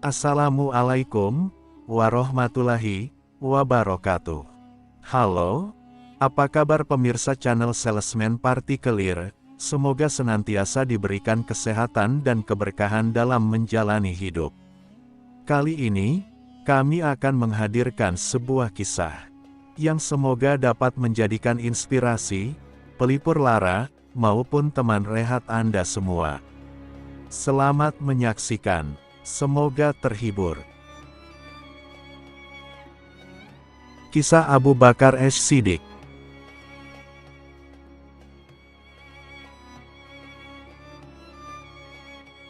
Assalamualaikum warahmatullahi wabarakatuh. Halo, apa kabar pemirsa channel Salesman Partikelir? Semoga senantiasa diberikan kesehatan dan keberkahan dalam menjalani hidup. Kali ini, kami akan menghadirkan sebuah kisah yang semoga dapat menjadikan inspirasi, pelipur lara, maupun teman rehat Anda semua. Selamat menyaksikan, semoga terhibur. Kisah Abu Bakar As-Siddiq.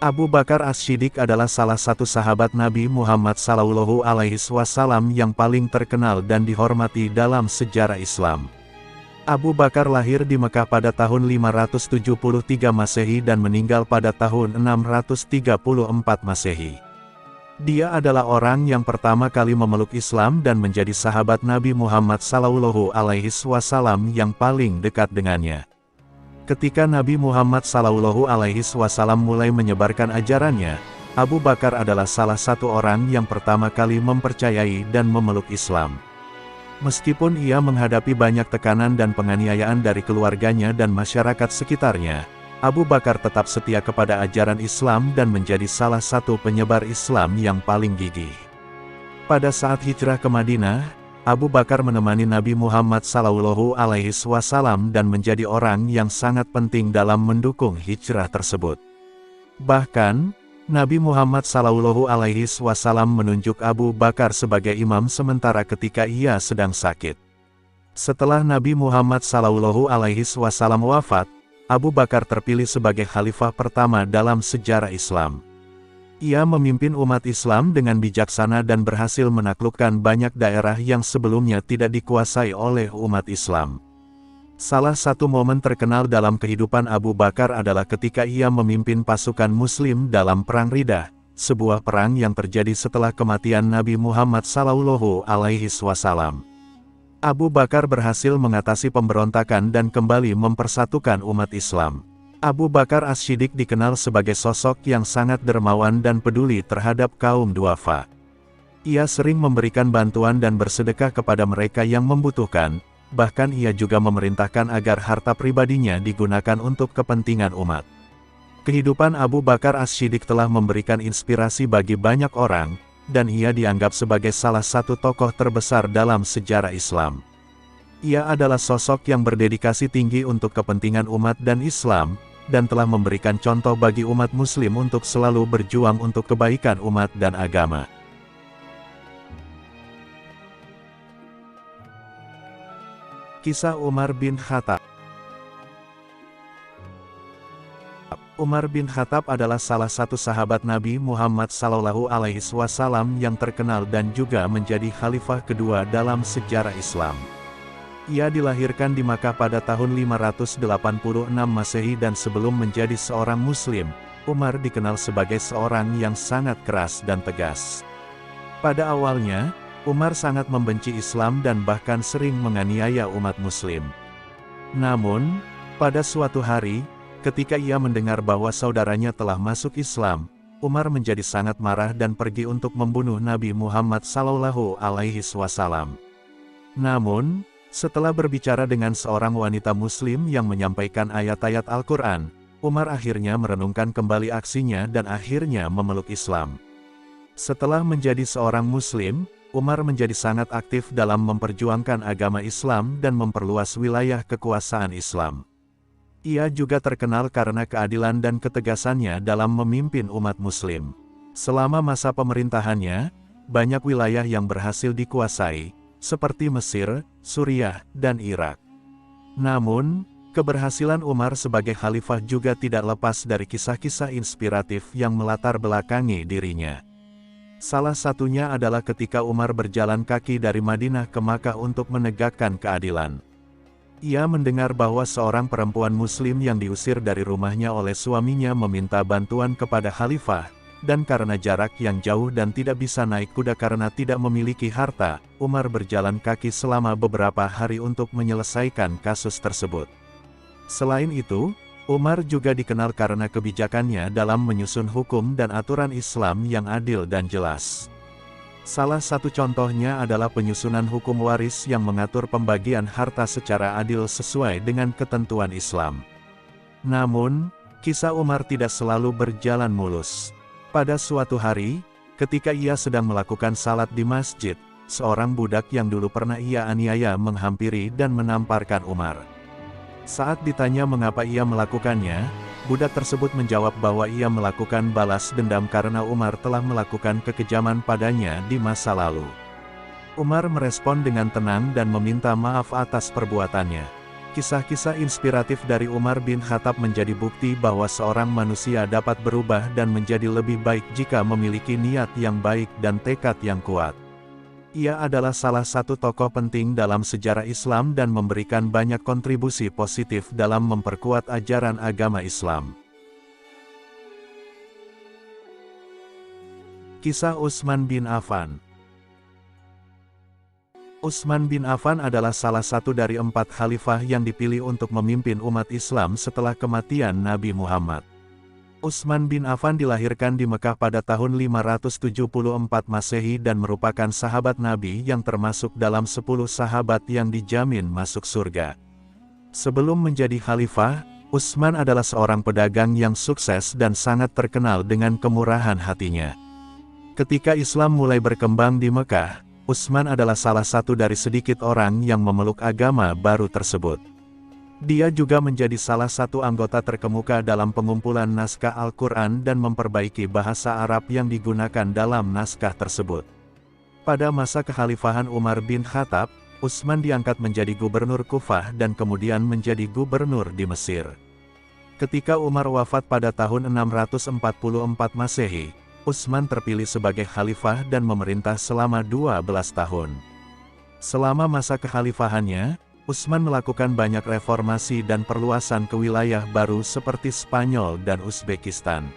Abu Bakar As-Siddiq adalah salah satu sahabat Nabi Muhammad SAW yang paling terkenal dan dihormati dalam sejarah Islam. Abu Bakar lahir di Mekah pada tahun 573 Masehi dan meninggal pada tahun 634 Masehi. Dia adalah orang yang pertama kali memeluk Islam dan menjadi sahabat Nabi Muhammad SAW yang paling dekat dengannya. Ketika Nabi Muhammad SAW mulai menyebarkan ajarannya, Abu Bakar adalah salah satu orang yang pertama kali mempercayai dan memeluk Islam. Meskipun ia menghadapi banyak tekanan dan penganiayaan dari keluarganya dan masyarakat sekitarnya, Abu Bakar tetap setia kepada ajaran Islam dan menjadi salah satu penyebar Islam yang paling gigih. Pada saat hijrah ke Madinah, Abu Bakar menemani Nabi Muhammad SAW dan menjadi orang yang sangat penting dalam mendukung hijrah tersebut. Bahkan, Nabi Muhammad SAW menunjuk Abu Bakar sebagai imam sementara ketika ia sedang sakit. Setelah Nabi Muhammad SAW wafat, Abu Bakar terpilih sebagai khalifah pertama dalam sejarah Islam. Ia memimpin umat Islam dengan bijaksana dan berhasil menaklukkan banyak daerah yang sebelumnya tidak dikuasai oleh umat Islam. Salah satu momen terkenal dalam kehidupan Abu Bakar adalah ketika ia memimpin pasukan Muslim dalam Perang Riddah, sebuah perang yang terjadi setelah kematian Nabi Muhammad SAW. Abu Bakar berhasil mengatasi pemberontakan dan kembali mempersatukan umat Islam. Abu Bakar As-Siddiq dikenal sebagai sosok yang sangat dermawan dan peduli terhadap kaum duafa. Ia sering memberikan bantuan dan bersedekah kepada mereka yang membutuhkan, bahkan ia juga memerintahkan agar harta pribadinya digunakan untuk kepentingan umat. Kehidupan Abu Bakar As-Siddiq telah memberikan inspirasi bagi banyak orang, dan ia dianggap sebagai salah satu tokoh terbesar dalam sejarah Islam. Ia adalah sosok yang berdedikasi tinggi untuk kepentingan umat dan Islam, dan telah memberikan contoh bagi umat Muslim untuk selalu berjuang untuk kebaikan umat dan agama. Kisah Umar bin Khattab. Umar bin Khattab adalah salah satu sahabat Nabi Muhammad SAW yang terkenal dan juga menjadi khalifah kedua dalam sejarah Islam. Ia dilahirkan di Makkah pada tahun 586 Masehi dan sebelum menjadi seorang Muslim, Umar dikenal sebagai seorang yang sangat keras dan tegas. Pada awalnya, Umar sangat membenci Islam dan bahkan sering menganiaya umat Muslim. Namun, pada suatu hari, ketika ia mendengar bahwa saudaranya telah masuk Islam, Umar menjadi sangat marah dan pergi untuk membunuh Nabi Muhammad SAW. Namun, setelah berbicara dengan seorang wanita Muslim yang menyampaikan ayat-ayat Al-Quran, Umar akhirnya merenungkan kembali aksinya dan akhirnya memeluk Islam. Setelah menjadi seorang Muslim, Umar menjadi sangat aktif dalam memperjuangkan agama Islam dan memperluas wilayah kekuasaan Islam. Ia juga terkenal karena keadilan dan ketegasannya dalam memimpin umat Muslim. Selama masa pemerintahannya, banyak wilayah yang berhasil dikuasai, seperti Mesir, Suriah, dan Irak. Namun, keberhasilan Umar sebagai khalifah juga tidak lepas dari kisah-kisah inspiratif yang melatar belakangi dirinya. Salah satunya adalah ketika Umar berjalan kaki dari Madinah ke Makkah untuk menegakkan keadilan. Ia mendengar bahwa seorang perempuan Muslim yang diusir dari rumahnya oleh suaminya meminta bantuan kepada khalifah, dan karena jarak yang jauh dan tidak bisa naik kuda karena tidak memiliki harta, Umar berjalan kaki selama beberapa hari untuk menyelesaikan kasus tersebut. Selain itu, Umar juga dikenal karena kebijakannya dalam menyusun hukum dan aturan Islam yang adil dan jelas. Salah satu contohnya adalah penyusunan hukum waris yang mengatur pembagian harta secara adil sesuai dengan ketentuan Islam. Namun, kisah Umar tidak selalu berjalan mulus. Pada suatu hari, ketika ia sedang melakukan salat di masjid, seorang budak yang dulu pernah ia aniaya menghampiri dan menamparkan Umar. Saat ditanya mengapa ia melakukannya, budak tersebut menjawab bahwa ia melakukan balas dendam karena Umar telah melakukan kekejaman padanya di masa lalu. Umar merespon dengan tenang dan meminta maaf atas perbuatannya. Kisah-kisah inspiratif dari Umar bin Khattab menjadi bukti bahwa seorang manusia dapat berubah dan menjadi lebih baik jika memiliki niat yang baik dan tekad yang kuat. Ia adalah salah satu tokoh penting dalam sejarah Islam dan memberikan banyak kontribusi positif dalam memperkuat ajaran agama Islam. Kisah Utsman bin Affan. Utsman bin Affan adalah salah satu dari 4 khalifah yang dipilih untuk memimpin umat Islam setelah kematian Nabi Muhammad. Utsman bin Affan dilahirkan di Mekah pada tahun 574 Masehi dan merupakan sahabat Nabi yang termasuk dalam 10 sahabat yang dijamin masuk surga. Sebelum menjadi khalifah, Utsman adalah seorang pedagang yang sukses dan sangat terkenal dengan kemurahan hatinya. Ketika Islam mulai berkembang di Mekah, Utsman adalah salah satu dari sedikit orang yang memeluk agama baru tersebut. Dia juga menjadi salah satu anggota terkemuka dalam pengumpulan naskah Al-Quran dan memperbaiki bahasa Arab yang digunakan dalam naskah tersebut. Pada masa kekhalifahan Umar bin Khattab, Utsman diangkat menjadi gubernur Kufah dan kemudian menjadi gubernur di Mesir. Ketika Umar wafat pada tahun 644 Masehi, Utsman terpilih sebagai khalifah dan memerintah selama 12 tahun. Selama masa kekhalifahannya, Utsman melakukan banyak reformasi dan perluasan ke wilayah baru seperti Spanyol dan Uzbekistan.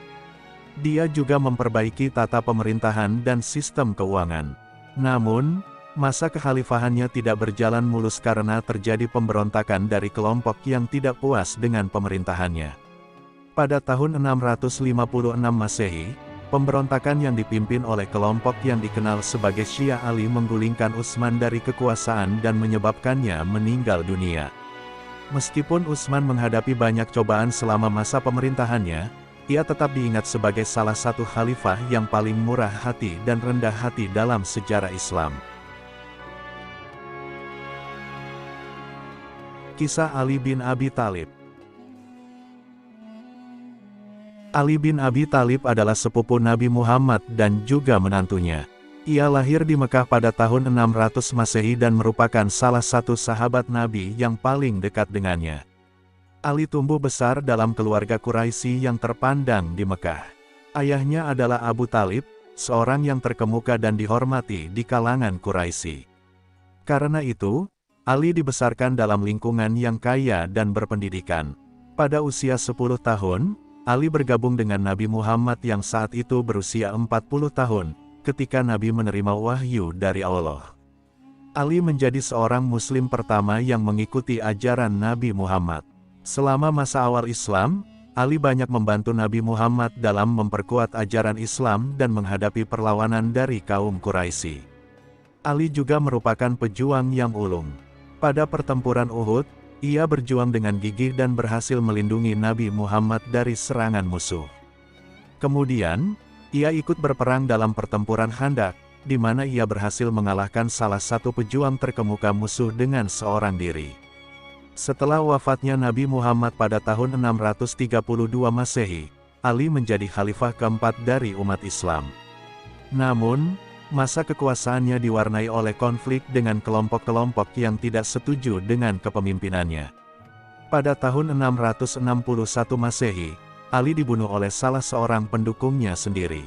Dia juga memperbaiki tata pemerintahan dan sistem keuangan. Namun, masa kekhalifahannya tidak berjalan mulus karena terjadi pemberontakan dari kelompok yang tidak puas dengan pemerintahannya. Pada tahun 656 Masehi, pemberontakan yang dipimpin oleh kelompok yang dikenal sebagai Syiah Ali menggulingkan Utsman dari kekuasaan dan menyebabkannya meninggal dunia. Meskipun Utsman menghadapi banyak cobaan selama masa pemerintahannya, ia tetap diingat sebagai salah satu khalifah yang paling murah hati dan rendah hati dalam sejarah Islam. Kisah Ali bin Abi Thalib. Ali bin Abi Thalib adalah sepupu Nabi Muhammad dan juga menantunya. Ia lahir di Mekah pada tahun 600 Masehi dan merupakan salah satu sahabat Nabi yang paling dekat dengannya. Ali tumbuh besar dalam keluarga Quraisy yang terpandang di Mekah. Ayahnya adalah Abu Thalib, seorang yang terkemuka dan dihormati di kalangan Quraisy. Karena itu, Ali dibesarkan dalam lingkungan yang kaya dan berpendidikan. Pada usia 10 tahun, Ali bergabung dengan Nabi Muhammad yang saat itu berusia 40 tahun, ketika Nabi menerima wahyu dari Allah. Ali menjadi seorang Muslim pertama yang mengikuti ajaran Nabi Muhammad. Selama masa awal Islam, Ali banyak membantu Nabi Muhammad dalam memperkuat ajaran Islam dan menghadapi perlawanan dari kaum Quraisy. Ali juga merupakan pejuang yang ulung. Pada pertempuran Uhud, ia berjuang dengan gigih dan berhasil melindungi Nabi Muhammad dari serangan musuh. Kemudian, ia ikut berperang dalam pertempuran Khandaq, di mana ia berhasil mengalahkan salah satu pejuang terkemuka musuh dengan seorang diri. Setelah wafatnya Nabi Muhammad pada tahun 632 Masehi, Ali menjadi khalifah keempat dari umat Islam. Namun, masa kekuasaannya diwarnai oleh konflik dengan kelompok-kelompok yang tidak setuju dengan kepemimpinannya. Pada tahun 661 Masehi, Ali dibunuh oleh salah seorang pendukungnya sendiri.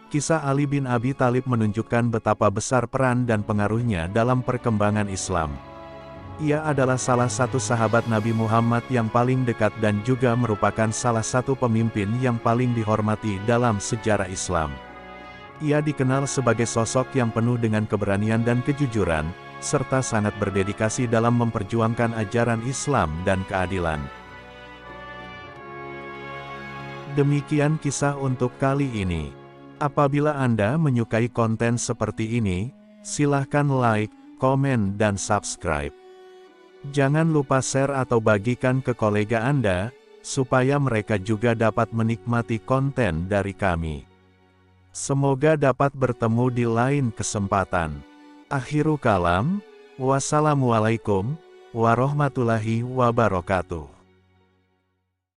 Kisah Ali bin Abi Thalib menunjukkan betapa besar peran dan pengaruhnya dalam perkembangan Islam. Ia adalah salah satu sahabat Nabi Muhammad yang paling dekat dan juga merupakan salah satu pemimpin yang paling dihormati dalam sejarah Islam. Ia dikenal sebagai sosok yang penuh dengan keberanian dan kejujuran, serta sangat berdedikasi dalam memperjuangkan ajaran Islam dan keadilan. Demikian kisah untuk kali ini. Apabila Anda menyukai konten seperti ini, silahkan like, komen dan subscribe. Jangan lupa share atau bagikan ke kolega Anda, supaya mereka juga dapat menikmati konten dari kami. Semoga dapat bertemu di lain kesempatan. Akhirul kalam, wassalamualaikum warahmatullahi wabarakatuh.